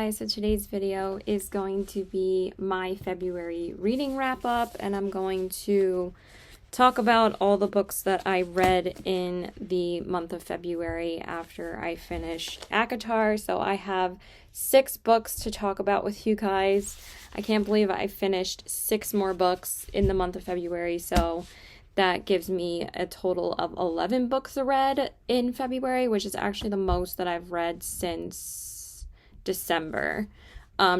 guys, so today's video is going to be my February reading wrap up, and I'm going to talk about all the books that I read in the month of February after I finished Acotar. So I have 6 books to talk about with you guys. I can't believe I finished 6 more books in the month of February, so that gives me a total of 11 books read in February, which is actually the most that I've read since December.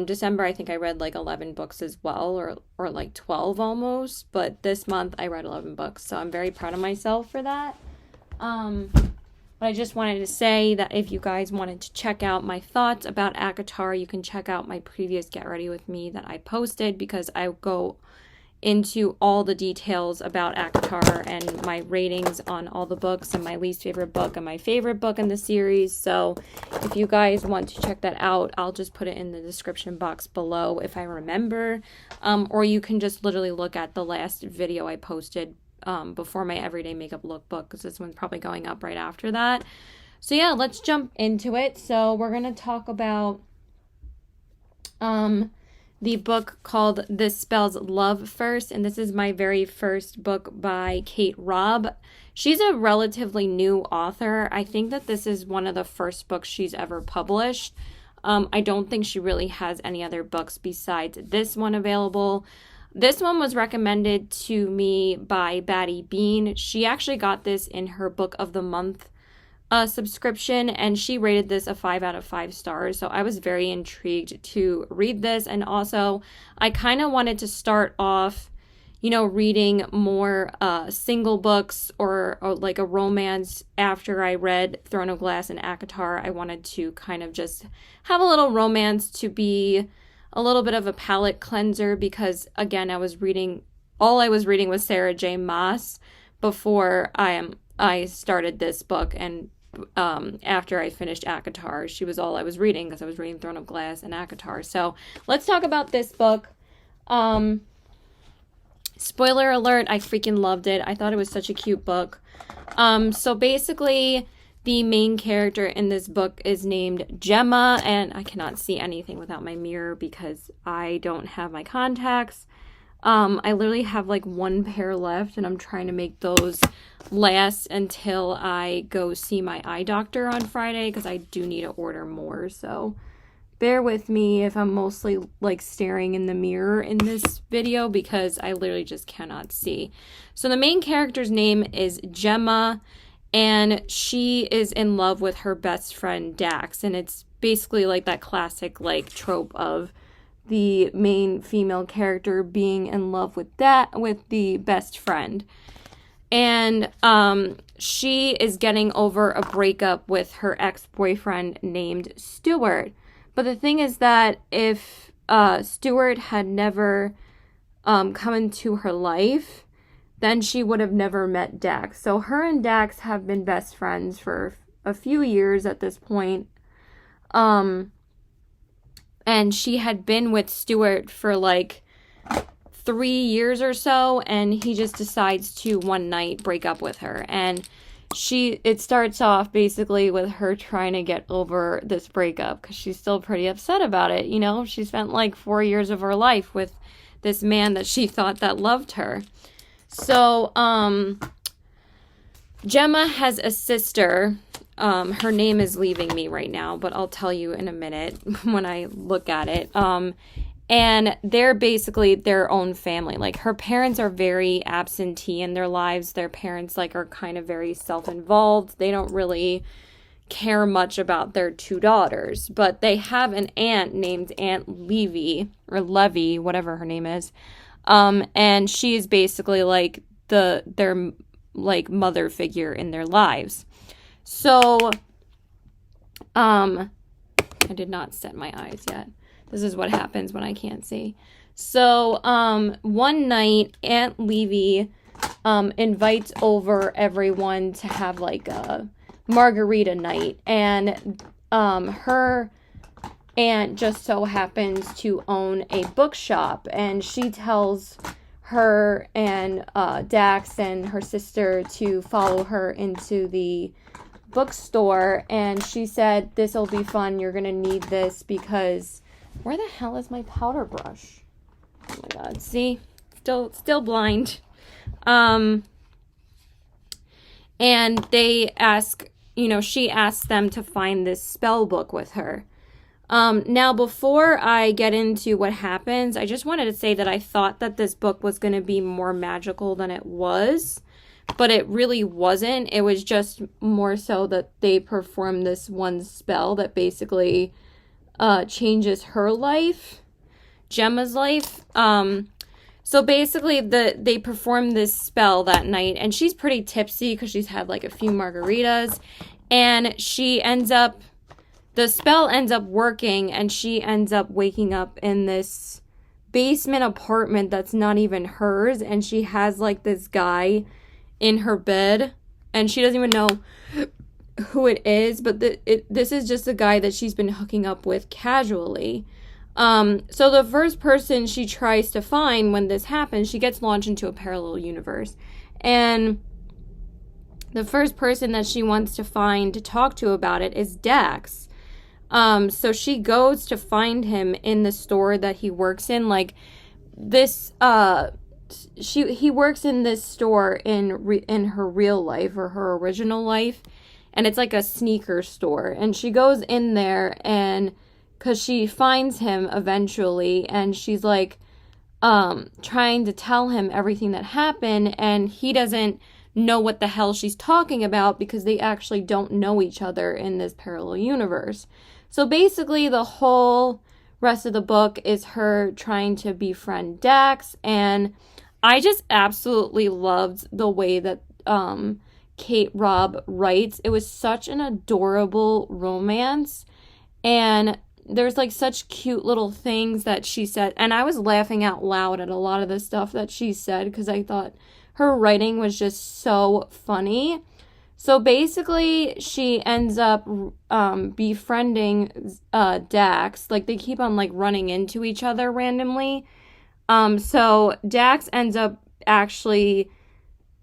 December, I think I read like 11 books as well, or like 12 almost, but this month I read 11 books, so I'm very proud of myself for that. But I just wanted to say that if you guys wanted to check out my thoughts about Acotar, you can check out my previous Get Ready With Me that I posted, because I go into all the details about Acotar and my ratings on all the books and my least favorite book and my favorite book in the series. So if you guys want to check that out, I'll just put it in the description box below if I remember, or you can just literally look at the last video I posted before my everyday makeup lookbook, because this one's probably going up right after that. So yeah, let's jump into it. So we're gonna talk about the book called This Spells Love first, and this is my very first book by Kate Robb. She's a relatively new author. I think that this is one of the first books she's ever published. I don't think she really has any other books besides this one available. This one was recommended to me by Batty Bean. She actually got this in her Book of the Month subscription, and she rated this a 5 out of 5 stars. So I was very intrigued to read this, and also I kind of wanted to start off, you know, reading more single books or like a romance after I read Throne of Glass and Acotar. I wanted to kind of just have a little romance to be a little bit of a palate cleanser, because again, all I was reading was Sarah J. Maas before I started this book, and after I finished Acotar, she was all I was reading, because I was reading Throne of Glass and Acotar. So let's talk about this book. Spoiler alert, I freaking loved it. I thought it was such a cute book. So basically, the main character in this book is named Gemma, and I cannot see anything without my mirror because I don't have my contacts. I literally have like 1 pair left, and I'm trying to make those last until I go see my eye doctor on Friday, because I do need to order more. So bear with me if I'm mostly like staring in the mirror in this video, because I literally just cannot see. So the main character's name is Gemma, and she is in love with her best friend Dax, and it's basically like that classic like trope of the main female character being in love with the best friend. And she is getting over a breakup with her ex-boyfriend named Stuart. But the thing is that if Stuart had never come into her life, then she would have never met Dax. So her and Dax have been best friends for a few years at this point. And she had been with Stuart for like 3 years or so, and he just decides to one night break up with her. And it starts off basically with her trying to get over this breakup, because she's still pretty upset about it. You know, she spent like 4 years of her life with this man that she thought that loved her. So, Gemma has a sister. Her name is leaving me right now, but I'll tell you in a minute when I look at it. And they're basically their own family. Like, her parents are very absentee in their lives. Their parents, like, are kind of very self-involved. They don't really care much about their 2 daughters. But they have an aunt named Aunt Levy, or Levy, whatever her name is. And she is basically, like, their, like, mother figure in their lives. So, I did not set my eyes yet. This is what happens when I can't see. So, one night, Aunt Levy, invites over everyone to have, like, a margarita night. And, her aunt just so happens to own a bookshop. And she tells her and, Dax and her sister to follow her into the bookstore, and she said, this will be fun. You're going to need this because... Where the hell is my powder brush? Oh my god. See? Still blind. And they ask, she asked them to find this spell book with her. Now, before I get into what happens, I just wanted to say that I thought that this book was going to be more magical than it was, but it really wasn't. It was just more so that they performed this one spell that basically changes her life, Gemma's life. So basically they perform this spell that night, and she's pretty tipsy because she's had like a few margaritas, and the spell ends up working, and she ends up waking up in this basement apartment that's not even hers, and she has like this guy in her bed, and she doesn't even know who it is, but this is just a guy that she's been hooking up with casually. So the first person she tries to find when this happens, she gets launched into a parallel universe, and the first person that she wants to find to talk to about it is Dax. So she goes to find him in the store that he works in. Like this, he works in this store in her real life, or her original life, and it's like a sneaker store. And she goes in there, and because she finds him eventually, and she's like, trying to tell him everything that happened, and he doesn't know what the hell she's talking about because they actually don't know each other in this parallel universe. So basically the whole rest of the book is her trying to befriend Dax, and I just absolutely loved the way that Kate Robb writes. It was such an adorable romance, and there's like such cute little things that she said, and I was laughing out loud at a lot of the stuff that she said because I thought her writing was just so funny. So basically, she ends up befriending Dax. Like, they keep on, like, running into each other randomly. So Dax ends up actually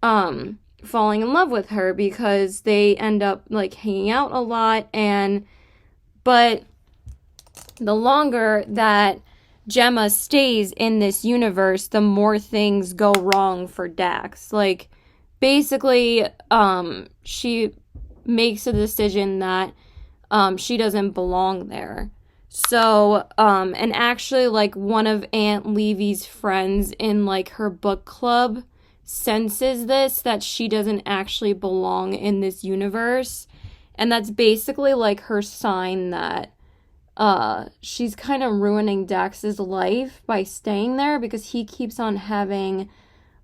falling in love with her because they end up, like, hanging out a lot. But the longer that Gemma stays in this universe, the more things go wrong for Dax. Like, basically, she makes a decision that she doesn't belong there. So, and actually, like, one of Aunt Levy's friends in, like, her book club senses this, that she doesn't actually belong in this universe. And that's basically, like, her sign that she's kind of ruining Dax's life by staying there, because he keeps on having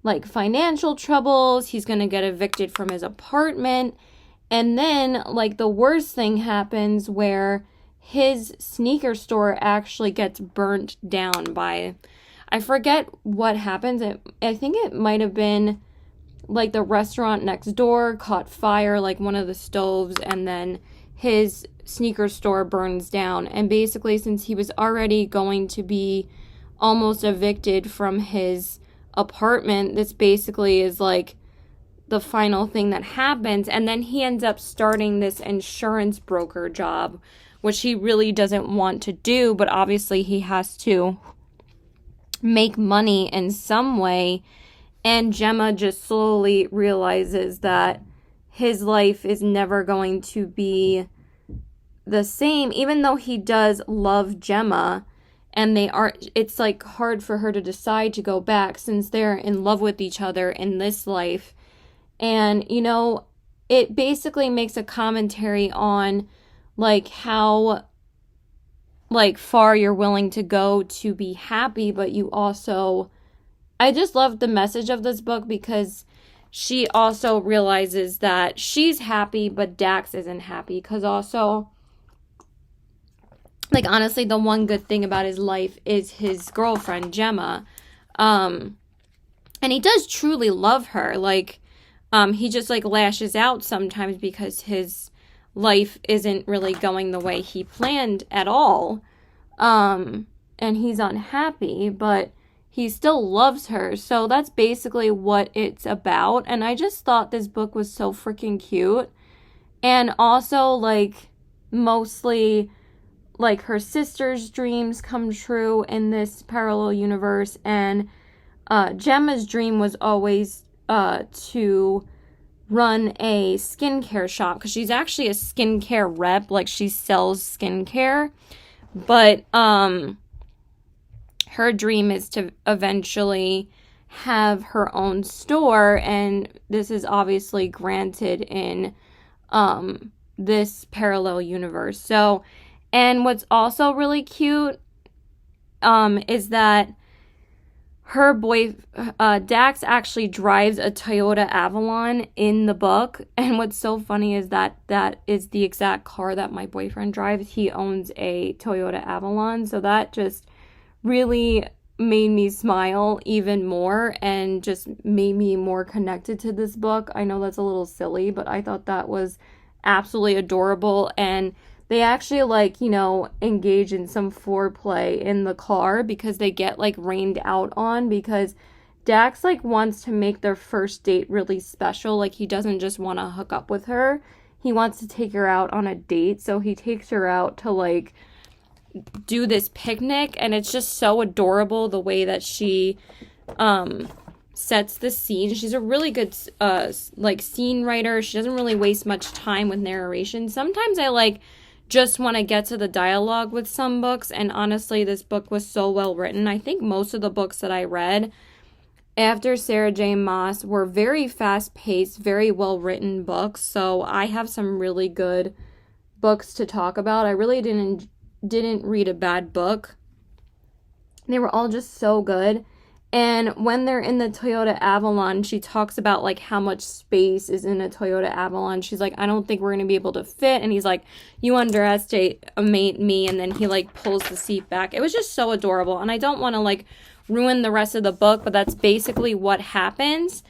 like financial troubles. He's gonna get evicted from his apartment, and then like the worst thing happens where his sneaker store actually gets burnt down by, I forget what happens. I think it might have been like the restaurant next door caught fire, like one of the stoves, and then his sneaker store burns down. And basically, since he was already going to be almost evicted from his apartment, this basically is like the final thing that happens. And then he ends up starting this insurance broker job, which he really doesn't want to do, but obviously he has to make money in some way. And Gemma just slowly realizes that his life is never going to be the same, even though he does love Gemma, and it's like hard for her to decide to go back since they're in love with each other in this life. And, it basically makes a commentary on like how like far you're willing to go to be happy, but you also, I just love the message of this book because she also realizes that she's happy, but Dax isn't happy, because also, like, honestly, the one good thing about his life is his girlfriend, Gemma. And he does truly love her. Like, he just, like, lashes out sometimes because his life isn't really going the way he planned at all. And he's unhappy, but he still loves her. So that's basically what it's about. And I just thought this book was so freaking cute. And also, like, mostly, like, her sister's dreams come true in this parallel universe. And Gemma's dream was always to run a skincare shop, because she's actually a skincare rep. Like, she sells skincare. But her dream is to eventually have her own store, and this is obviously granted in this parallel universe. So, and what's also really cute is that her Dax actually drives a Toyota Avalon in the book. And what's so funny is that that is the exact car that my boyfriend drives. He owns a Toyota Avalon. So that just really made me smile even more and just made me more connected to this book. I know that's a little silly, but I thought that was absolutely adorable. And they actually, like, you know, engage in some foreplay in the car, because they get, like, rained out on, because Dax, like, wants to make their first date really special. Like, he doesn't just want to hook up with her. He wants to take her out on a date. So he takes her out to, like, do this picnic, and it's just so adorable the way that she sets the scene. She's a really good like, scene writer. She doesn't really waste much time with narration. Sometimes I, like, just want to get to the dialogue with some books, and honestly, this book was so well written. I think most of the books that I read after Sarah J. Maas were very fast-paced, very well-written books, so I have some really good books to talk about. I really didn't read a bad book. They were all just so good. And when they're in the Toyota Avalon, she talks about, like, how much space is in a Toyota Avalon. She's like, I don't think we're going to be able to fit. And he's like, you underestimate me. And then he, like, pulls the seat back. It was just so adorable. And I don't want to, like, ruin the rest of the book, but that's basically what happens.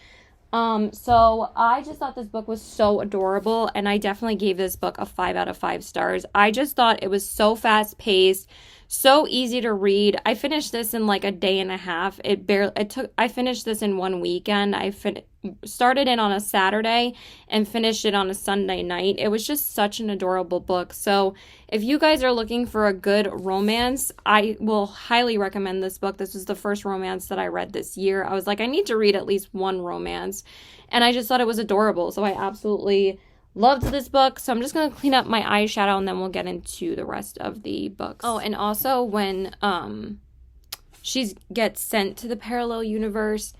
So I just thought this book was so adorable, and I definitely gave this book a 5 out of 5 stars. I just thought it was so fast paced, so easy to read. I finished this in like a day and a half. I finished this in one weekend. Started it on a Saturday and finished it on a Sunday night. It was just such an adorable book. So if you guys are looking for a good romance, I will highly recommend this book. This was the first romance that I read this year. I was like, I need to read at least one romance. And I just thought it was adorable. So I absolutely loved this book. So I'm just going to clean up my eyeshadow, and then we'll get into the rest of the books. Oh, and also when she gets sent to the parallel universe,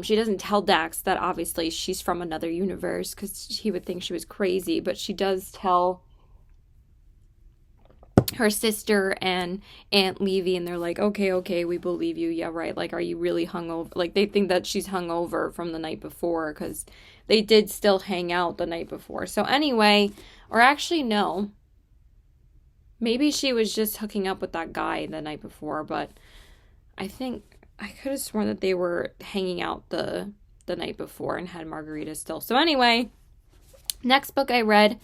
she doesn't tell Dax that obviously she's from another universe, because he would think she was crazy, but she does tell her sister and Aunt Levy, and they're like, okay, we believe you. Yeah, right. Like, are you really hungover? Like, they think that she's hungover from the night before, because they did still hang out the night before. So anyway, or actually, no. Maybe she was just hooking up with that guy the night before, but I think I could have sworn that they were hanging out the night before and had margaritas still. So anyway, next book I read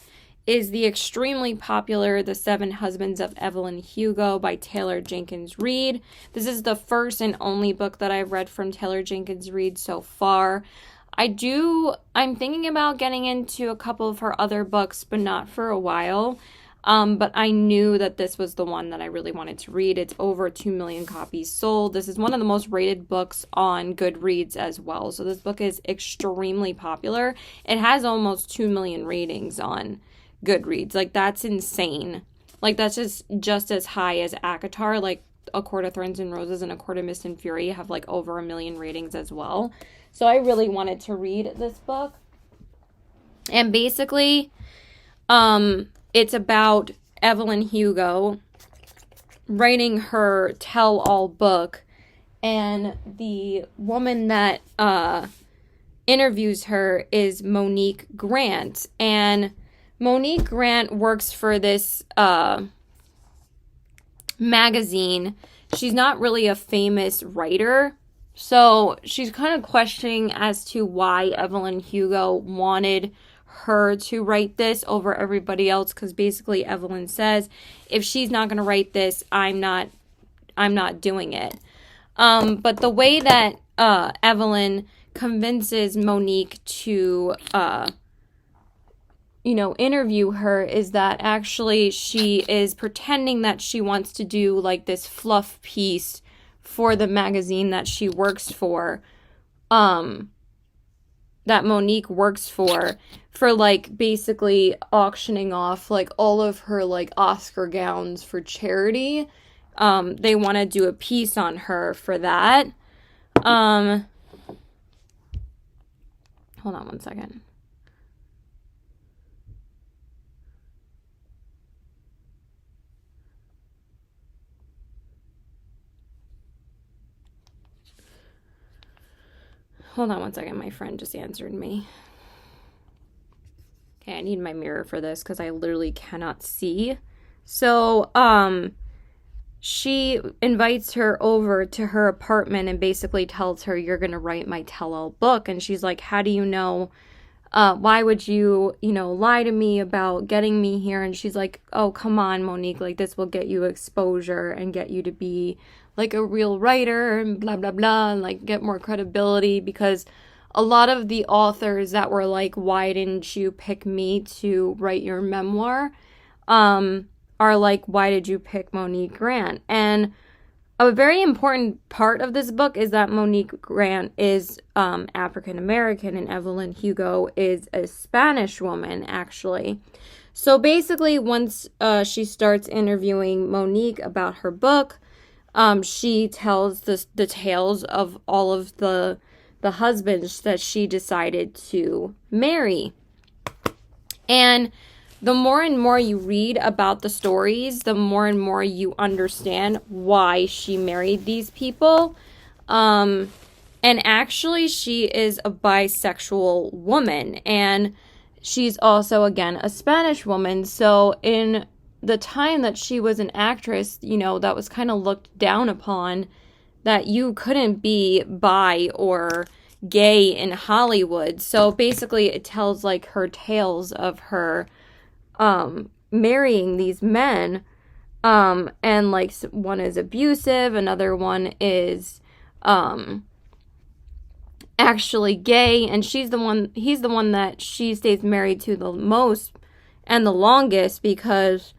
is the extremely popular The Seven Husbands of Evelyn Hugo by Taylor Jenkins Reid. This is the first and only book that I've read from Taylor Jenkins Reid so far. I'm thinking about getting into a couple of her other books, but not for a while. But I knew that this was the one that I really wanted to read. It's over 2 million copies sold. This is one of the most rated books on Goodreads as well. So this book is extremely popular. It has almost 2 million ratings on Goodreads. Like, that's insane. Like, that's just as high as Acotar. Like, A Court of Thorns and Roses and A Court of Mist and Fury have like over 1 million ratings as well. So I really wanted to read this book. And basically, it's about Evelyn Hugo writing her tell-all book, and the woman that interviews her is Monique Grant. And Monique Grant works for this magazine. She's not really a famous writer, so she's kind of questioning as to why Evelyn Hugo wanted her to write this over everybody else, because basically Evelyn says, if she's not going to write this, I'm not doing it. But the way that Evelyn convinces Monique to interview her is that actually she is pretending that she wants to do like this fluff piece for the magazine that she works for, that Monique works for like basically auctioning off like all of her like Oscar gowns for charity. They want to do a piece on her for that. Hold on one second. Hold on one second. My friend just answered me. Okay, I need my mirror for this because I literally cannot see. So, she invites her over to her apartment and basically tells her, you're going to write my tell-all book. And she's like, how do you know? Why would you, lie to me about getting me here? And she's like, oh, come on, Monique, like this will get you exposure and get you to be like a real writer and blah, blah, blah, and like get more credibility, because a lot of the authors that were like, why didn't you pick me to write your memoir? Are like, why did you pick Monique Grant? And a very important part of this book is that Monique Grant is African American and Evelyn Hugo is a Spanish woman, actually. So basically, once she starts interviewing Monique about her book, she tells the tales of all of the husbands that she decided to marry. And the more and more you read about the stories, the more and more you understand why she married these people. And actually, she is a bisexual woman. And she's also, again, a Spanish woman. So in the time that she was an actress, that was kind of looked down upon, that you couldn't be bi or gay in Hollywood. So basically, it tells like her tales of her marrying these men, and like one is abusive, another one is actually gay, and he's the one that she stays married to the most and the longest, because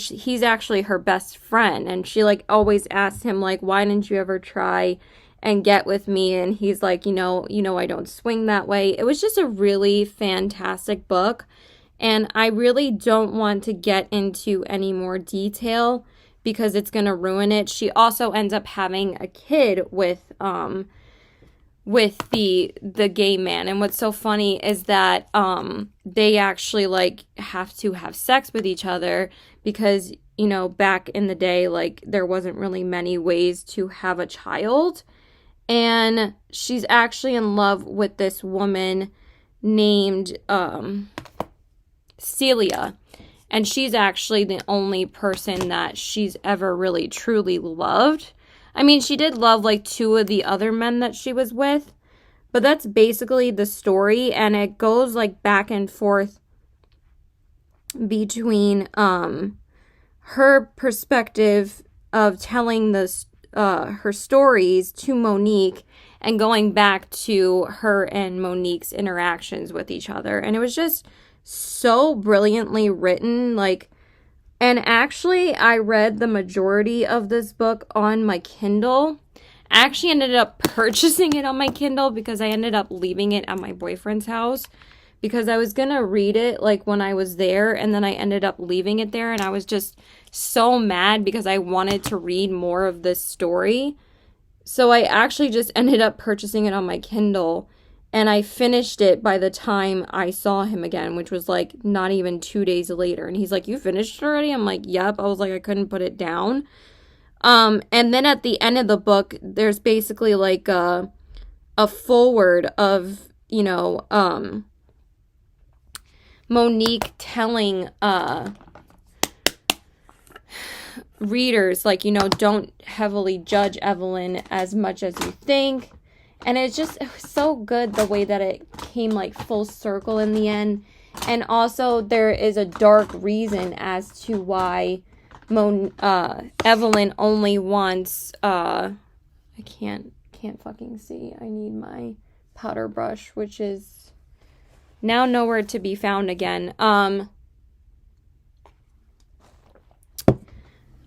he's actually her best friend, and she like always asks him like, why didn't you ever try and get with me? And he's like, I don't swing that way. It was just a really fantastic book. And I really don't want to get into any more detail because it's going to ruin it. She also ends up having a kid with the gay man. And what's so funny is that they actually like have to have sex with each other because, back in the day, like there wasn't really many ways to have a child. And she's actually in love with this woman named Celia, and she's actually the only person that she's ever really truly loved. I mean, she did love like two of the other men that she was with, but that's basically the story, and it goes like back and forth between her perspective of telling her stories to Monique and going back to her and Monique's interactions with each other. And it was just so brilliantly written, like, and actually I read the majority of this book on my Kindle. I actually ended up purchasing it on my Kindle because I ended up leaving it at my boyfriend's house because I was gonna read it like when I was there, and then I ended up leaving it there, and I was just so mad because I wanted to read more of this story. So I actually just ended up purchasing it on my Kindle. And I finished it by the time I saw him again, which was like not even 2 days later. And he's like, you finished it already? I'm like, yep. I was like, I couldn't put it down. And then at the end of the book, there's basically like a foreword of, Monique telling readers, like, don't heavily judge Evelyn as much as you think. And it was so good the way that it came like full circle in the end. And also there is a dark reason as to why Evelyn only wants I can't fucking see. I need my powder brush, which is now nowhere to be found again.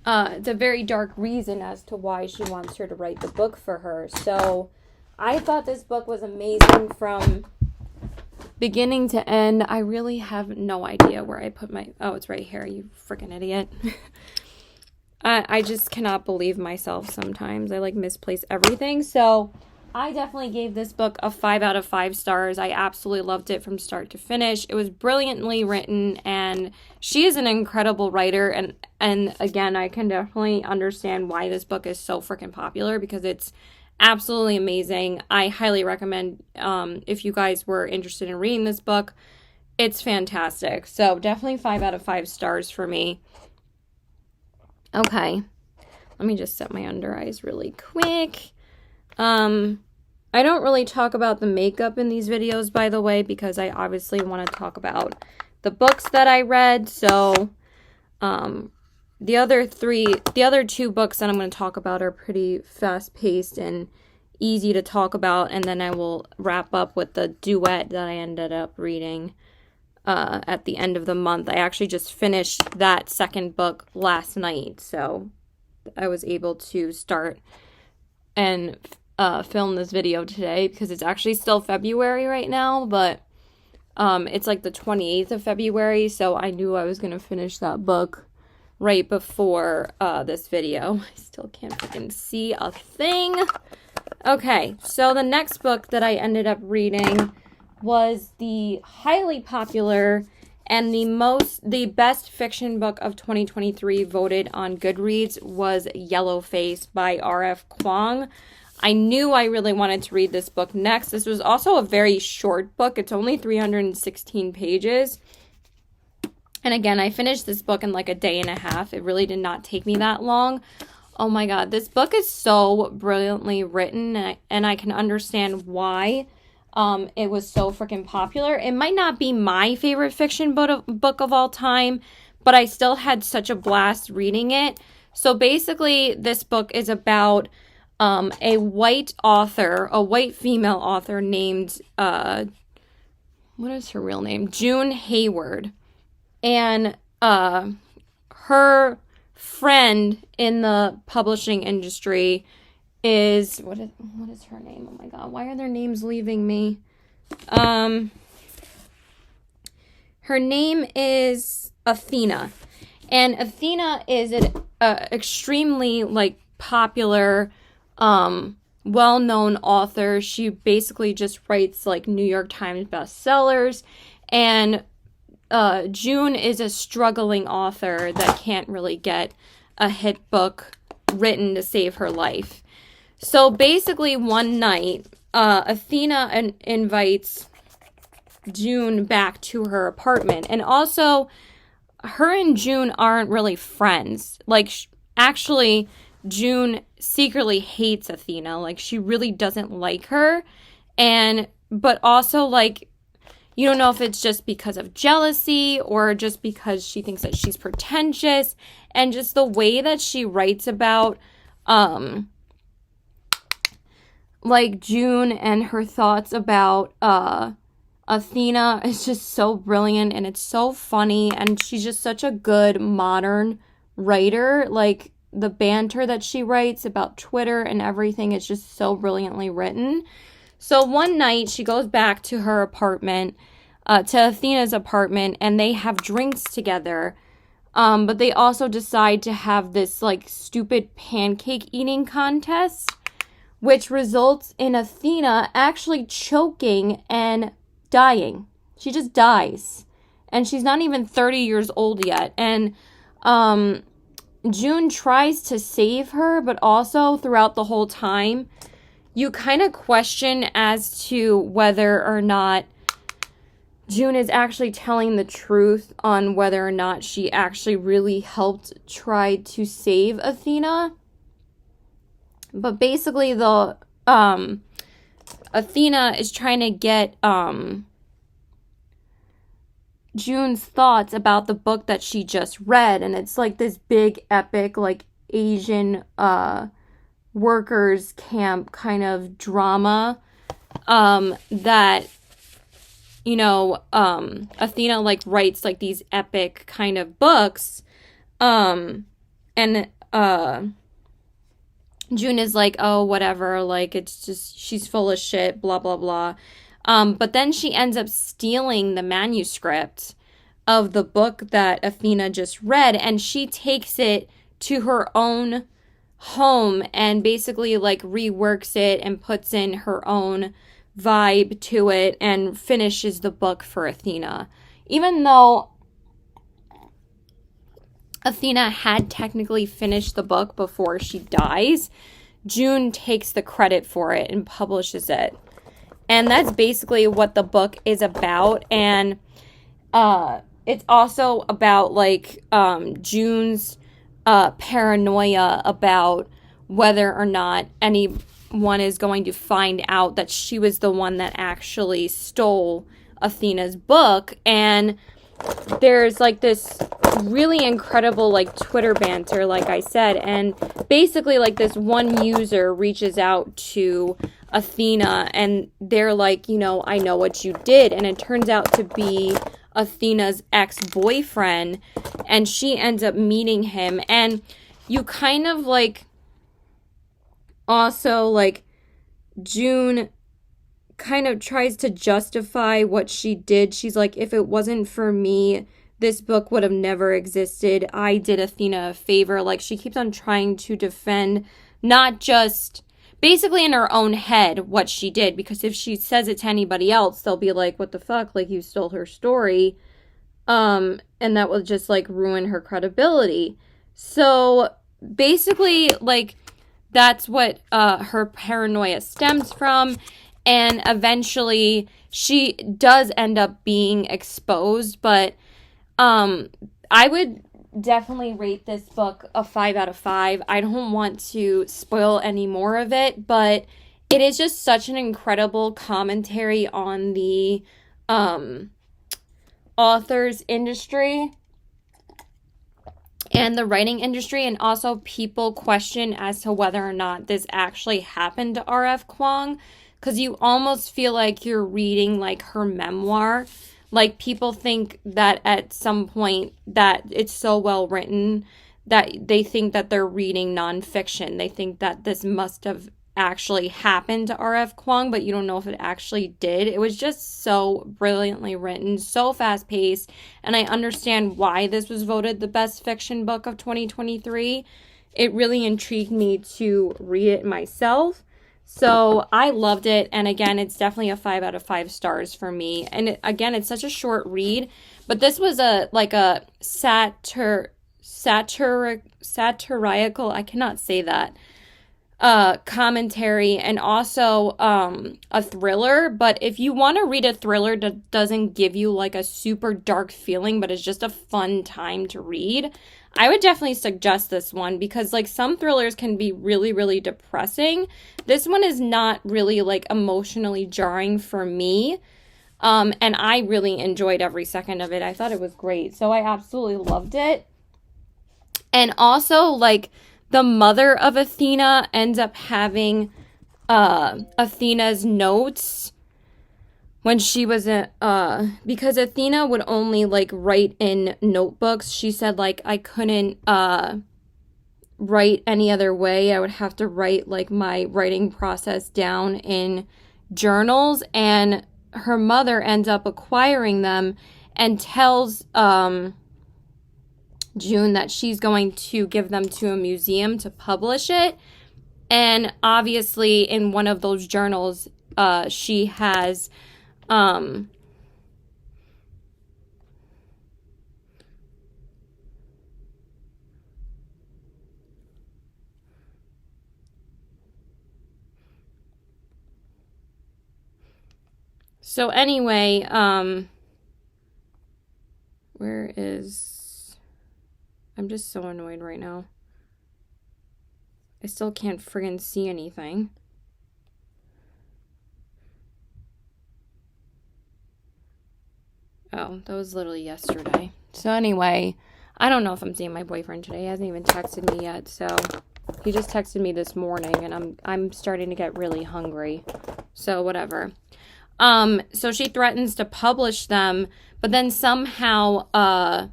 It's a very dark reason as to why she wants her to write the book for her. So I thought this book was amazing from beginning to end. I really have no idea where I put my... Oh, it's right here, you freaking idiot. I just cannot believe myself sometimes. I like misplace everything. So I definitely gave this book a 5 out of 5 stars. I absolutely loved it from start to finish. It was brilliantly written, and she is an incredible writer. And again, I can definitely understand why this book is so freaking popular, because it's absolutely amazing. I highly recommend, if you guys were interested in reading this book, it's fantastic. So definitely 5 out of 5 stars for me. Okay, let me just set my under eyes really quick. I don't really talk about the makeup in these videos, by the way, because I obviously want to talk about the books that I read. So, the other 2 books that I'm going to talk about are pretty fast-paced and easy to talk about, and then I will wrap up with the duet that I ended up reading at the end of the month. I actually just finished that second book last night, so I was able to start and film this video today, because it's actually still February right now, but it's like the 28th of February, so I knew I was going to finish that book right before this video. I still can't freaking see a thing. Okay, so the next book that I ended up reading was the highly popular and the best fiction book of 2023 voted on Goodreads was Yellowface by R.F. Kuang. I knew I really wanted to read this book next. This was also a very short book. It's only 316 pages. And again, I finished this book in like a day and a half. It really did not take me that long. Oh my God, this book is so brilliantly written, and I can understand why it was so freaking popular. It might not be my favorite fiction book of all time, but I still had such a blast reading it. So basically, this book is about a white female author named, what is her real name? June Hayward. And her friend in the publishing industry is, what is her name? Oh my God, why are their names leaving me? Her name is Athena, and Athena is an extremely like popular, well-known author. She basically just writes like New York Times bestsellers, and June is a struggling author that can't really get a hit book written to save her life. So basically one night, Athena invites June back to her apartment. And also, her and June aren't really friends. Like, actually, June secretly hates Athena. Like, she really doesn't like her. But also, like, you don't know if it's just because of jealousy or just because she thinks that she's pretentious. And just the way that she writes about, like, June and her thoughts about Athena is just so brilliant, and it's so funny, and she's just such a good modern writer. Like, the banter that she writes about Twitter and everything is just so brilliantly written. So one night she goes back to her apartment, to Athena's apartment, and they have drinks together. But they also decide to have this like stupid pancake eating contest, which results in Athena actually choking and dying. She just dies. And she's not even 30 years old yet. And June tries to save her, but also throughout the whole time, you kind of question as to whether or not June is actually telling the truth on whether or not she actually really helped try to save Athena. But basically, the Athena is trying to get June's thoughts about the book that she just read, and it's like this big epic like Asian workers camp kind of drama that Athena like writes like these epic kind of books, and June is like, oh, whatever, like, it's just, she's full of shit, blah, blah, blah. But then she ends up stealing the manuscript of the book that Athena just read, and she takes it to her own home and basically like reworks it and puts in her own vibe to it and finishes the book for Athena. Even though Athena had technically finished the book before she dies, June takes the credit for it and publishes it. And that's basically what the book is about. And it's also about like June's paranoia about whether or not anyone is going to find out that she was the one that actually stole Athena's book. And there's like this really incredible like Twitter banter, like I said, and basically like this one user reaches out to Athena and they're like, I know what you did, and it turns out to be Athena's ex-boyfriend, and she ends up meeting him, and you kind of like also like June kind of tries to justify what she did. She's like, if it wasn't for me, this book would have never existed. I did Athena a favor. Like, she keeps on trying to defend not just basically in her own head what she did, because if she says it to anybody else, they'll be like, what the fuck, like, you stole her story, and that will just like ruin her credibility. So basically, like, that's what her paranoia stems from, and eventually she does end up being exposed. But I would definitely rate this book a 5 out of 5. I don't want to spoil any more of it, but it is just such an incredible commentary on the author's industry and the writing industry, and also people question as to whether or not this actually happened to R.F. Kuang, because you almost feel like you're reading like her memoir. Like, people think that at some point that it's so well written that they think that they're reading nonfiction. They think that this must have actually happened to R.F. Kuang, but you don't know if it actually did. It was just so brilliantly written, so fast-paced, and I understand why this was voted the best fiction book of 2023. It really intrigued me to read it myself. So I loved it, and again, it's definitely a 5 out of 5 stars for me. And again, it's such a short read, but this was a satirical, I cannot say that, commentary, and also a thriller. But if you want to read a thriller that doesn't give you like a super dark feeling, but it's just a fun time to read, I would definitely suggest this one, because like some thrillers can be really, really depressing. This one is not really like emotionally jarring for me. And I really enjoyed every second of it. I thought it was great. So I absolutely loved it. And also, like, the mother of Athena ends up having Athena's notes when she was because Athena would only like write in notebooks. She said like, I couldn't write any other way. I would have to write like my writing process down in journals, and her mother ends up acquiring them and tells June that she's going to give them to a museum to publish it. And obviously in one of those journals she has so anyway, where is, I'm just so annoyed right now. I still can't friggin' see anything. Oh, that was literally yesterday. So anyway, I don't know if I'm seeing my boyfriend today. He hasn't even texted me yet, so he just texted me this morning, and I'm starting to get really hungry. So whatever. So she threatens to publish them, but then somehow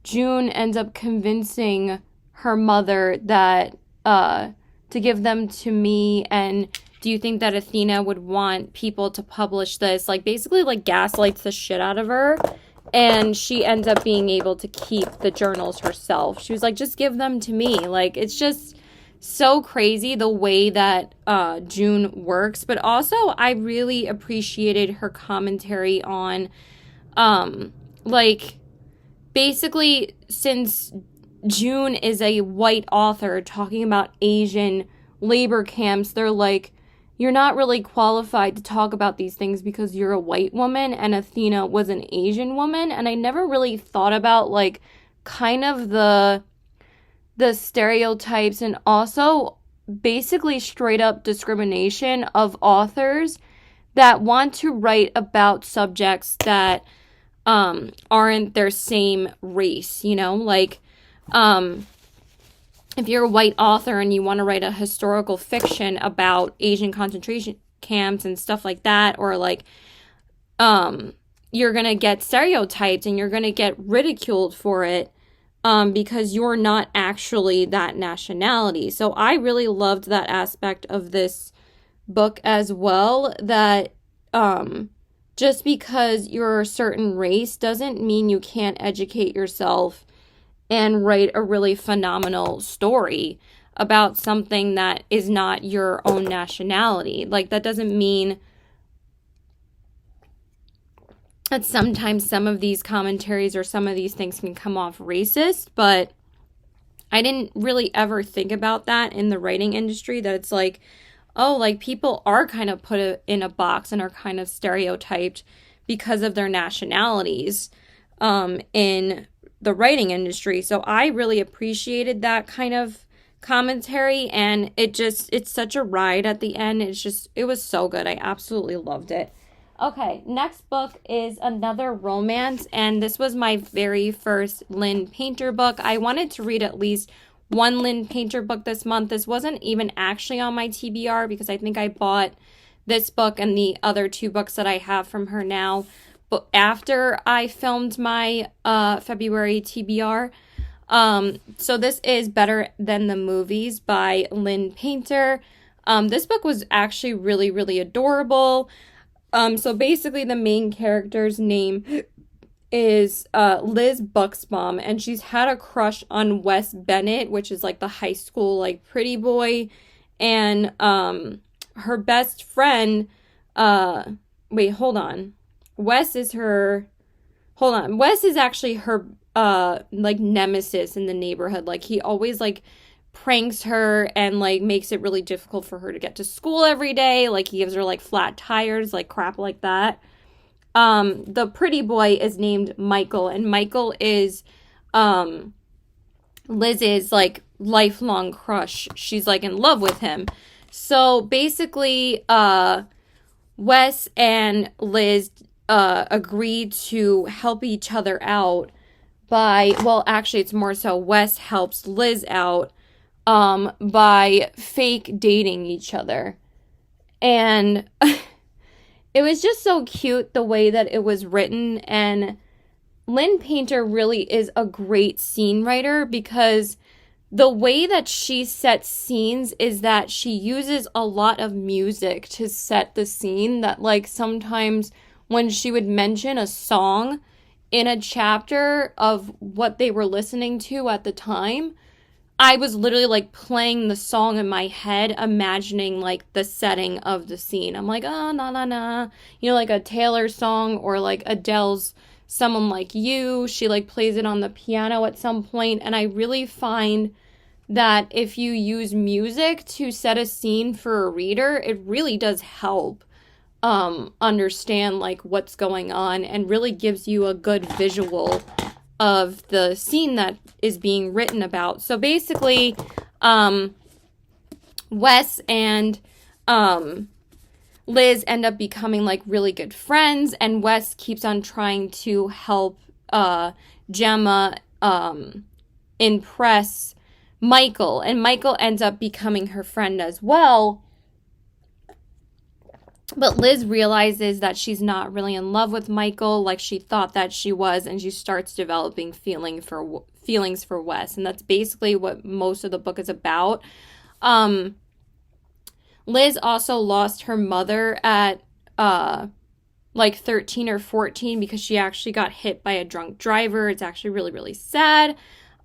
June ends up convincing her mother that to give them to me. And do you think that Athena would want people to publish this? Like, basically, like, gaslights the shit out of her. And she ends up being able to keep the journals herself. She was like, just give them to me. Like, it's just so crazy the way that June works. But also, I really appreciated her commentary on, like, basically, since June is a white author talking about Asian labor camps, they're like, you're not really qualified to talk about these things because you're a white woman, and Athena was an Asian woman. And I never really thought about, like, kind of the stereotypes, and also basically straight up discrimination of authors that want to write about subjects that aren't their same race, you know? Like, if you're a white author and you want to write a historical fiction about Asian concentration camps and stuff like that, or like, you're going to get stereotyped and you're going to get ridiculed for it, because you're not actually that nationality. So I really loved that aspect of this book as well, that, just because you're a certain race doesn't mean you can't educate yourself and write a really phenomenal story about something that is not your own nationality. Like, that doesn't mean that sometimes some of these commentaries or some of these things can come off racist, but I didn't really ever think about that in the writing industry, that it's like, oh, like, people are kind of put in a box and are kind of stereotyped because of their nationalities in the writing industry. So I really appreciated that kind of commentary, and it's such a ride at the end. It was so good. I absolutely loved it. Okay, next book is another romance, and this was my very first Lynn Painter book. I wanted to read at least one Lynn Painter book this month. This wasn't even actually on my TBR because I think I bought this book and the other two books that I have from her now, but after I filmed my February TBR. So this is Better Than the Movies by Lynn Painter. This book was actually really, really adorable. So basically the main character's name is Liz Buxbaum, and she's had a crush on Wes Bennett, which is like the high school like pretty boy, and her best friend, wait, hold on. Wes is actually her like nemesis in the neighborhood. Like, he always like pranks her and like makes it really difficult for her to get to school every day. Like, he gives her like flat tires, like crap like that. The pretty boy is named Michael, and Michael is Liz's like lifelong crush. She's like in love with him. So basically Wes and Liz agreed to help each other out by, well, actually it's more so Wes helps Liz out by fake dating each other. And it was just so cute the way that it was written, and Lynn Painter really is a great scene writer, because the way that she sets scenes is that she uses a lot of music to set the scene, that like sometimes when she would mention a song in a chapter of what they were listening to at the time, I was literally like playing the song in my head, imagining like the setting of the scene. I'm like, oh, na na na, you know, like a Taylor song, or like Adele's Someone Like You. She like plays it on the piano at some point, and I really find that if you use music to set a scene for a reader, it really does help understand like what's going on, and really gives you a good visual of the scene that is being written about. So basically, Wes and Liz end up becoming like really good friends, and Wes keeps on trying to help Gemma impress Michael, and Michael ends up becoming her friend as well. But Liz realizes that she's not really in love with Michael like she thought that she was, and she starts developing feelings for Wes, and that's basically what most of the book is about. Um, Liz also lost her mother at like 13 or 14 because she actually got hit by a drunk driver. It's actually really, really sad.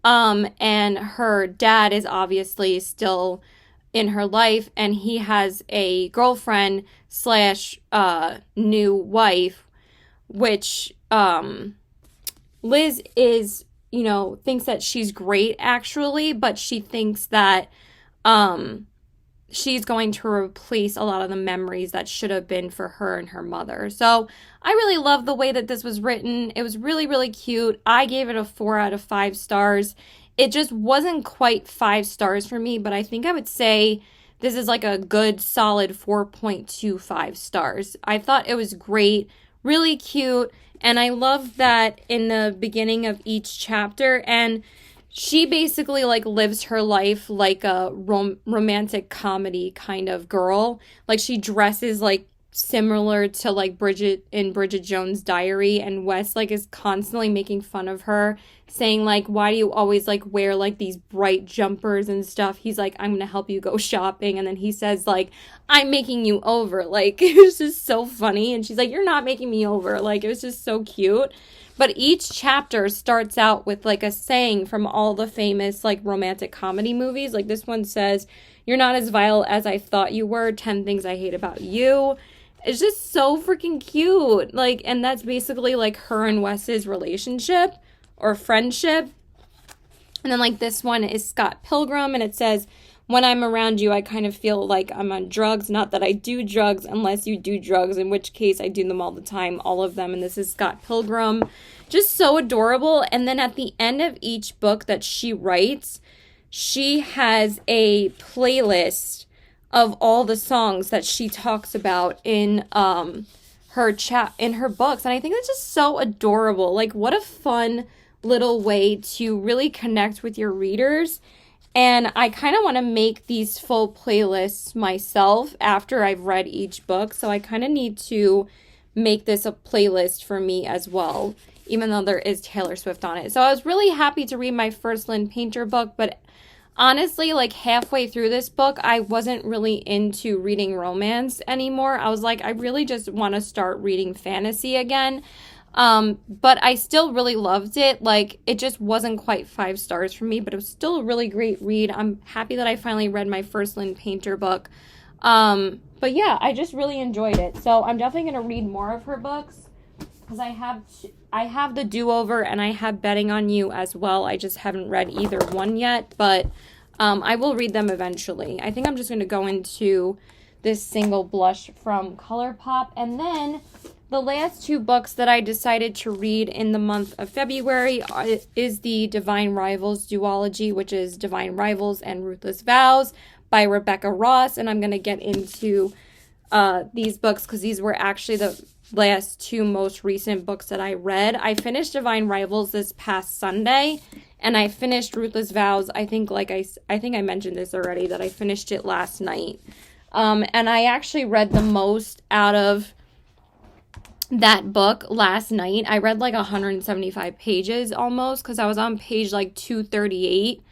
And her dad is obviously still in her life, and he has a girlfriend slash new wife, which Liz is, thinks that she's great actually, but she thinks that she's going to replace a lot of the memories that should have been for her and her mother. So I really love the way that this was written. It was really, really cute. I gave it a 4 out of 5 stars. It just wasn't quite 5 stars for me, but I think I would say this is like a good solid 4.25 stars. I thought it was great, really cute, and I love that in the beginning of each chapter, and she basically like lives her life like a romantic comedy kind of girl. Like she dresses like similar to like Bridget Jones' Diary, and Wes like is constantly making fun of her, saying like, why do you always like wear like these bright jumpers and stuff? He's like, I'm gonna help you go shopping, and then he says like, I'm making you over. Like it was just so funny, and she's like, you're not making me over. Like it was just so cute. But each chapter starts out with like a saying from all the famous like romantic comedy movies. Like this one says, you're not as vile as I thought you were, 10 things I hate about you. It's just so freaking cute. Like, and that's basically like her and Wes's relationship or friendship. And then like this one is Scott Pilgrim, and it says, when I'm around you, I kind of feel like I'm on drugs. Not that I do drugs unless you do drugs, in which case I do them all the time, all of them. And this is Scott Pilgrim. Just so adorable. And then at the end of each book that she writes, she has a playlist of all the songs that she talks about in her books. And I think it's just so adorable. Like what a fun little way to really connect with your readers. And I kind of want to make these full playlists myself after I've read each book. So I kind of need to make this a playlist for me as well, even though there is Taylor Swift on it. So I was really happy to read my first Lynn Painter book. But honestly, like halfway through this book, I wasn't really into reading romance anymore. I was like, I really just want to start reading fantasy again. But I still really loved it. Like, it just wasn't quite 5 stars for me, but it was still a really great read. I'm happy that I finally read my first Lynn Painter book. But yeah, I just really enjoyed it. So I'm definitely going to read more of her books because I have The Do-Over and I have Betting on You as well. I just haven't read either one yet, but I will read them eventually. I think I'm just going to go into this single blush from ColourPop, and then the last 2 books that I decided to read in the month of February is the Divine Rivals duology, which is Divine Rivals and Ruthless Vows by Rebecca Ross. And I'm going to get into these books because these were actually the last 2 most recent books that I read. I finished Divine Rivals this past Sunday, and I finished Ruthless Vows. I think I mentioned this already, that I finished it last night. And I actually read the most out of that book last night. I read like 175 pages almost because I was on page like 238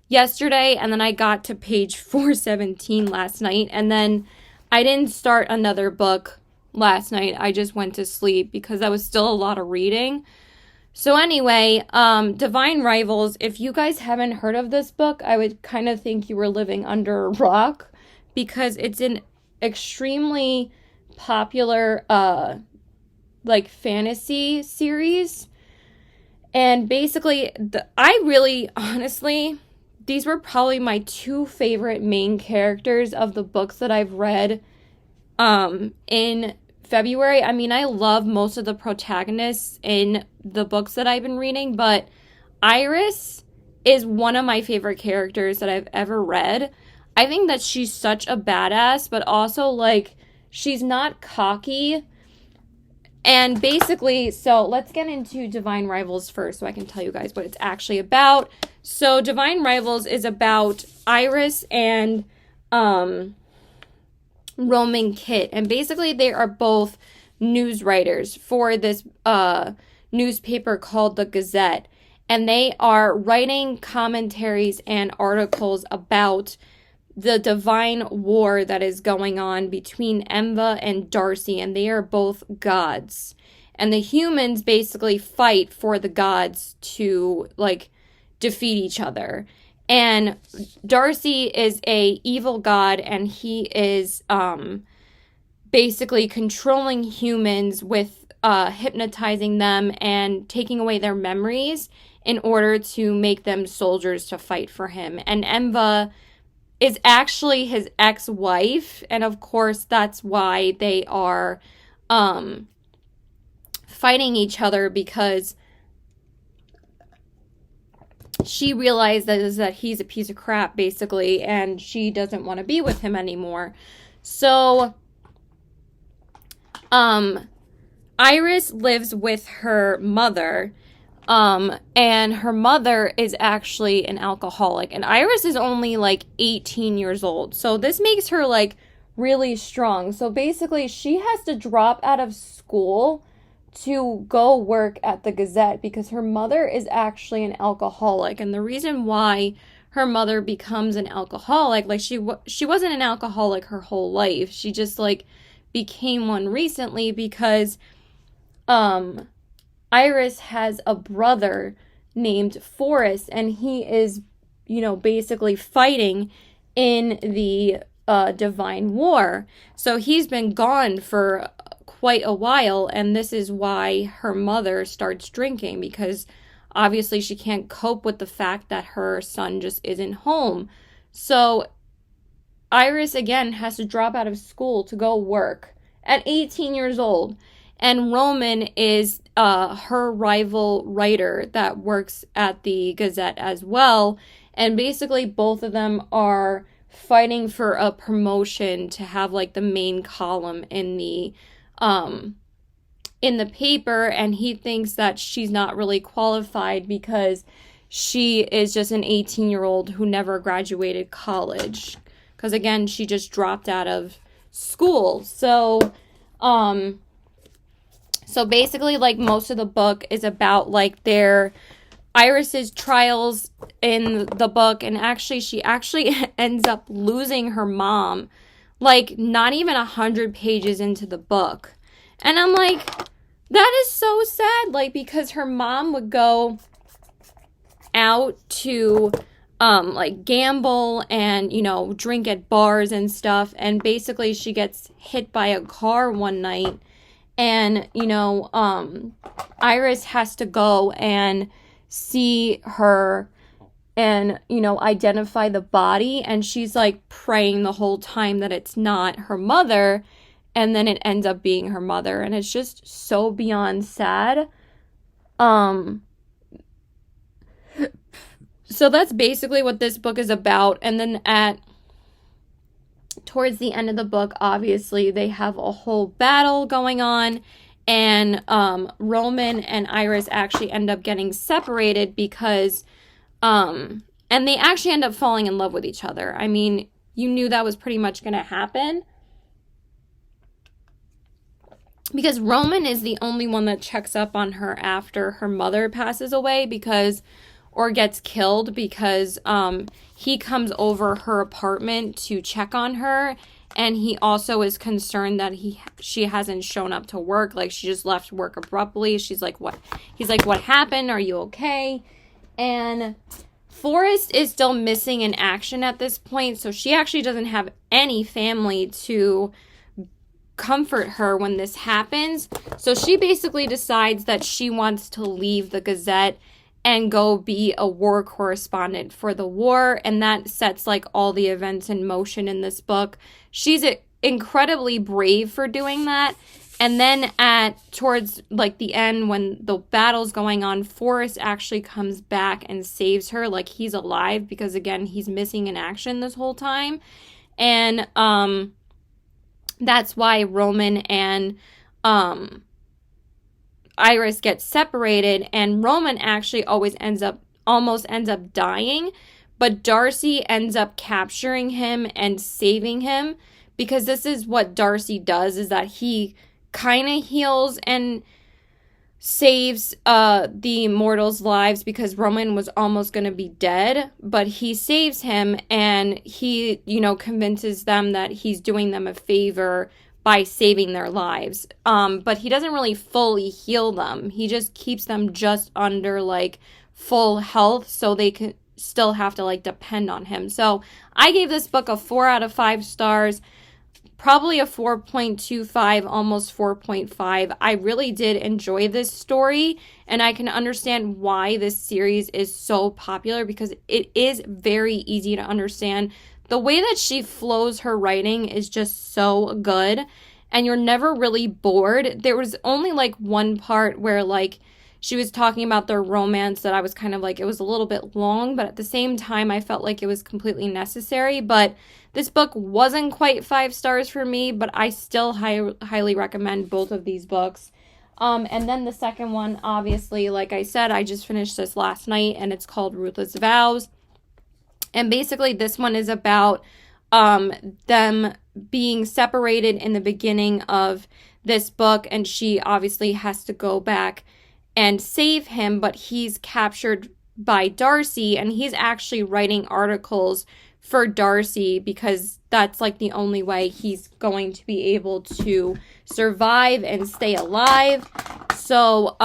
yesterday, and then I got to page 417 last night, and then I didn't start another book last night. I just went to sleep because that was still a lot of reading. So anyway, Divine Rivals, if you guys haven't heard of this book, I would kind of think you were living under a rock because it's an extremely popular like fantasy series. And basically, I really, honestly, these were probably my 2 favorite main characters of the books that I've read in February. I mean, I love most of the protagonists in the books that I've been reading, but Iris is one of my favorite characters that I've ever read. I think that she's such a badass, but also, like, she's not cocky. And basically, so let's get into Divine Rivals first so I can tell you guys what it's actually about. So Divine Rivals is about Iris and Roman Kit. And basically they are both news writers for this newspaper called the Gazette. And they are writing commentaries and articles about the divine war that is going on between Enva and Darcy, and they are both gods. And the humans basically fight for the gods to, like, defeat each other. And Darcy is a evil god, and he is basically controlling humans with hypnotizing them and taking away their memories in order to make them soldiers to fight for him. And Enva is actually his ex-wife, and of course that's why they are fighting each other, because she realizes that he's a piece of crap, basically, and she doesn't want to be with him anymore. So Iris lives with her mother, and her mother is actually an alcoholic, and Iris is only like 18 years old. So this makes her like really strong. So basically she has to drop out of school to go work at the Gazette because her mother is actually an alcoholic. And the reason why her mother becomes an alcoholic, like she wasn't an alcoholic her whole life. She just like became one recently because Iris has a brother named Forrest, and he is, basically fighting in the Divine War. So he's been gone for quite a while, and this is why her mother starts drinking, because obviously she can't cope with the fact that her son just isn't home. So Iris, again, has to drop out of school to go work at 18 years old. And Roman is her rival writer that works at the Gazette as well. And basically both of them are fighting for a promotion to have like the main column in the paper. And he thinks that she's not really qualified because she is just an 18-year-old who never graduated college. Because again, she just dropped out of school. So basically, like, most of the book is about, like, Iris's trials in the book, and she actually ends up losing her mom, like, not even 100 pages into the book. And I'm like, that is so sad, like, because her mom would go out to, like, gamble and, drink at bars and stuff, and basically she gets hit by a car one night. And, Iris has to go and see her and, identify the body. And she's like praying the whole time that it's not her mother. And then it ends up being her mother. And it's just so beyond sad. So that's basically what this book is about. And then towards the end of the book, obviously, they have a whole battle going on, and Roman and Iris actually end up getting separated because, and they actually end up falling in love with each other. I mean, you knew that was pretty much going to happen, because Roman is the only one that checks up on her after her mother passes away or gets killed, because he comes over her apartment to check on her, and he also is concerned that she hasn't shown up to work. Like, she just left work abruptly. She's like, what? He's like, what happened? Are you okay? And Forrest is still missing in action at this point, so she actually doesn't have any family to comfort her when this happens. So she basically decides that she wants to leave the Gazette and go be a war correspondent for the war, and that sets like all the events in motion in this book. She's incredibly brave for doing that. And then towards like the end, when the battle's going on, Forrest actually comes back and saves her, like he's alive, because again, he's missing in action this whole time. And that's why Roman and Iris gets separated, and Roman actually almost ends up dying, but Darcy ends up capturing him and saving him, because this is what Darcy does, is that he kind of heals and saves the mortals' lives, because Roman was almost going to be dead, but he saves him, and he, convinces them that he's doing them a favor by saving their lives. But he doesn't really fully heal them. He just keeps them just under like full health, so they can still have to like depend on him. So I gave this book a 4 out of 5 stars. Probably a 4.25, almost 4.5. I really did enjoy this story, and I can understand why this series is so popular, because it is very easy to understand. The way that she flows her writing is just so good, and you're never really bored. There was only like one part where like she was talking about their romance that I was kind of like, it was a little bit long, but at the same time I felt like it was completely necessary. But this book wasn't quite 5 stars for me, but I still highly recommend both of these books. And then the second one, obviously, like I said, I just finished this last night, and it's called Ruthless Vows. And basically this one is about them being separated in the beginning of this book, and she obviously has to go back and save him, but he's captured by Darcy, and he's actually writing articles for Darcy, because that's like the only way he's going to be able to survive and stay alive. So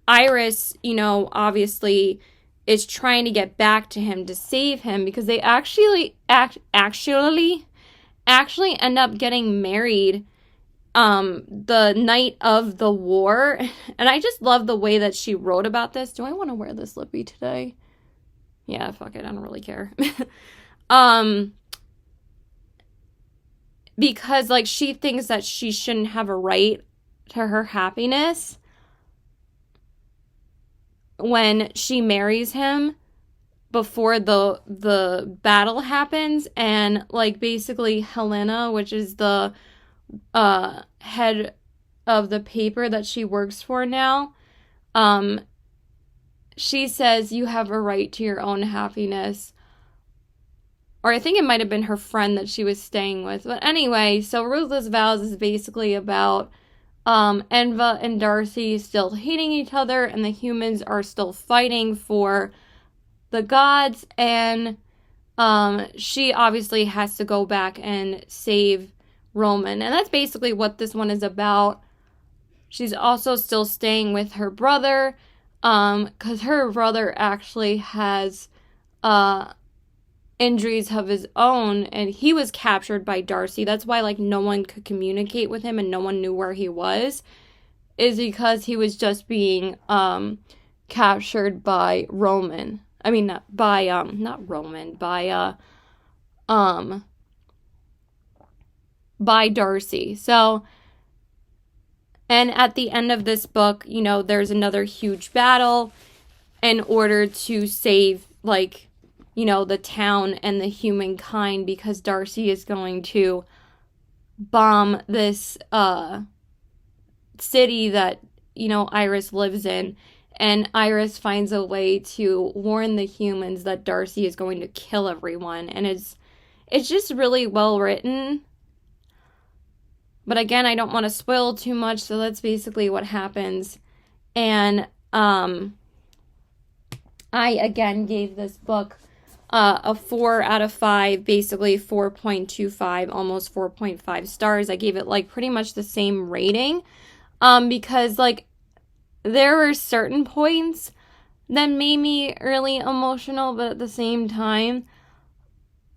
Iris, obviously is trying to get back to him to save him, because they actually end up getting married the night of the war. And I just love the way that she wrote about this. Do I want to wear this lippy today? Yeah, fuck it, I don't really care. Because like she thinks that she shouldn't have a right to her happiness when she marries him before the battle happens. And like basically Helena, which is the head of the paper that she works for now, she says you have a right to your own happiness. Or I think it might have been her friend that she was staying with. But anyway, so Ruthless Vows is basically about Enva and Darcy still hating each other, and the humans are still fighting for the gods, and she obviously has to go back and save Roman. And that's basically what this one is about. She's also still staying with her brother, because her brother actually has injuries of his own, and he was captured by Darcy. That's why like no one could communicate with him and no one knew where he was, is because he was just being captured by Roman. I mean, not Roman, by Darcy. So, and at the end of this book, there's another huge battle in order to save like the town and the humankind, because Darcy is going to bomb this city that Iris lives in, and Iris finds a way to warn the humans that Darcy is going to kill everyone. And it's just really well written. But again, I don't want to spoil too much, so that's basically what happens. And I again gave this book a 4 out of 5, basically 4.25, almost 4.5 stars. I gave it like pretty much the same rating, because like there were certain points that made me really emotional, but at the same time,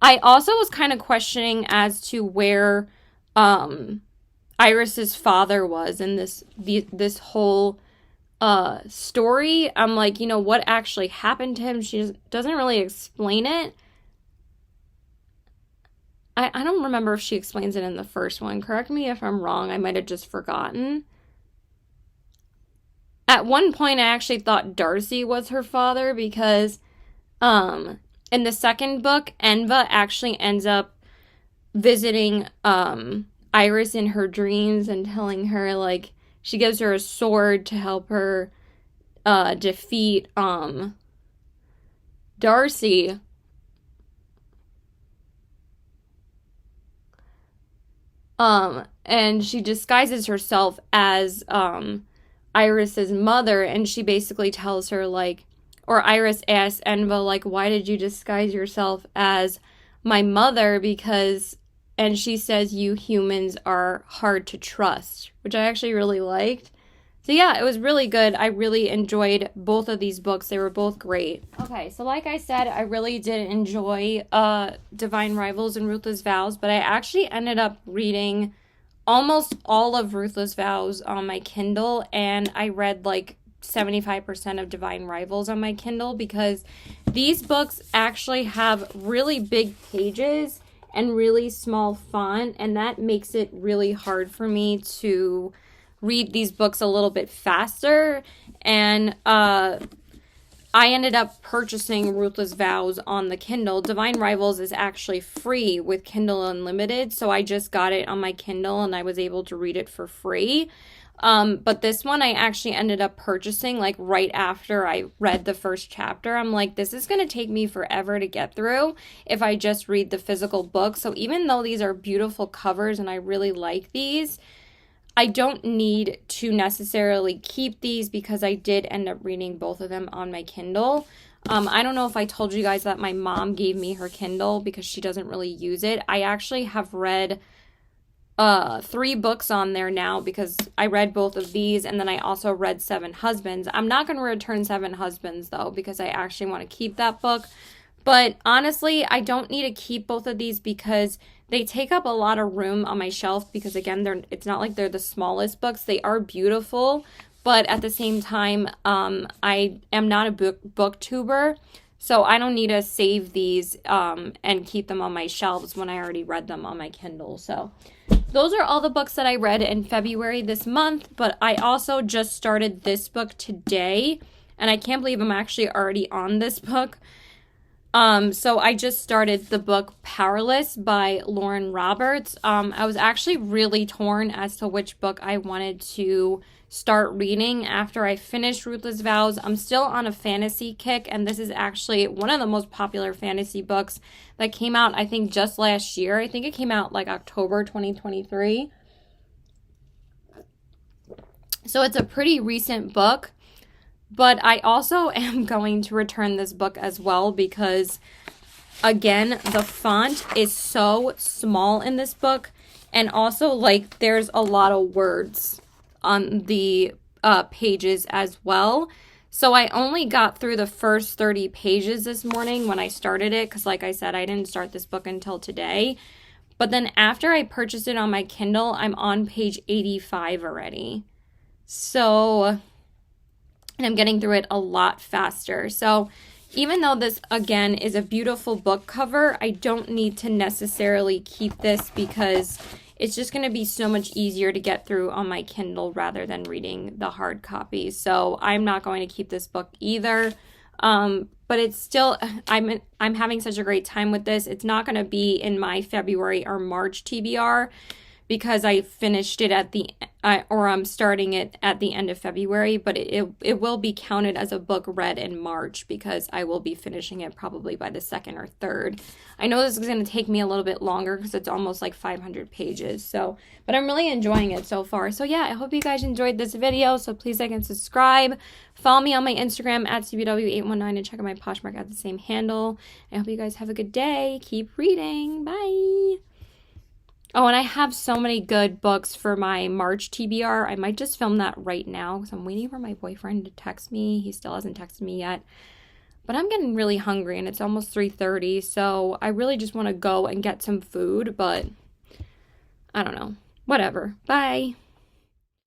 I also was kind of questioning as to where Iris's father was in this whole story. I'm like, what actually happened to him? She doesn't really explain it. I don't remember if she explains it in the first one. Correct me if I'm wrong. I might have just forgotten. At one point, I actually thought Darcy was her father, because in the second book, Enva actually ends up visiting Iris in her dreams and telling her, like, she gives her a sword to help her defeat Darcy. And she disguises herself as Iris's mother, and she basically tells her, like, or Iris asks Enva, like, why did you disguise yourself as my mother? Because, and she says, you humans are hard to trust, which I actually really liked. So yeah, it was really good. I really enjoyed both of these books. They were both great. Okay, so like I said, I really did enjoy Divine Rivals and Ruthless Vows, but I actually ended up reading almost all of Ruthless Vows on my Kindle, and I read like 75% of Divine Rivals on my Kindle because these books actually have really big pages and really small font, and that makes it really hard for me to read these books a little bit faster. And I ended up purchasing Ruthless Vows on the Kindle. Divine Rivals is actually free with Kindle Unlimited, so I just got it on my Kindle and I was able to read it for free. But this one I actually ended up purchasing like right after I read the first chapter. I'm like, this is going to take me forever to get through if I just read the physical book. So even though these are beautiful covers and I really like these, I don't need to necessarily keep these because I did end up reading both of them on my Kindle. I don't know if I told you guys that my mom gave me her Kindle because she doesn't really use it. I actually have read 3 books on there now because I read both of these, and then I also read Seven Husbands. I'm not going to return Seven Husbands though because I actually want to keep that book. But honestly, I don't need to keep both of these because they take up a lot of room on my shelf because, again, it's not like they're the smallest books. They are beautiful, but at the same time, I am not a booktuber, so I don't need to save these and keep them on my shelves when I already read them on my Kindle. So those are all the books that I read in February this month, but I also just started this book today, and I can't believe I'm actually already on this book. So I just started the book Powerless by Lauren Roberts. I was actually really torn as to which book I wanted to start reading after I finished Ruthless Vows. I'm still on a fantasy kick, and this is actually one of the most popular fantasy books that came out, I think, just last year. I think it came out like October 2023. So it's a pretty recent book. But I also am going to return this book as well because, again, the font is so small in this book. And also, like, there's a lot of words on the pages as well. So I only got through the first 30 pages this morning when I started it because, like I said, I didn't start this book until today. But then after I purchased it on my Kindle, I'm on page 85 already. So, and I'm getting through it a lot faster. So even though this, again, is a beautiful book cover, I don't need to necessarily keep this because it's just going to be so much easier to get through on my Kindle rather than reading the hard copy. So I'm not going to keep this book either. But it's still, I'm having such a great time with this. It's not going to be in my February or March TBR because I finished it at the, or I'm starting it at the end of February, but it will be counted as a book read in March because I will be finishing it probably by the 2nd or 3rd. I know this is going to take me a little bit longer because it's almost like 500 pages, so, but I'm really enjoying it so far. So yeah, I hope you guys enjoyed this video, so please like and subscribe. Follow me on my Instagram at CBW819 and check out my Poshmark at the same handle. I hope you guys have a good day. Keep reading. Bye! Oh, and I have so many good books for my March TBR. I might just film that right now because I'm waiting for my boyfriend to text me. He still hasn't texted me yet. But I'm getting really hungry and it's almost 3:30, so I really just want to go and get some food, but I don't know. Whatever. Bye.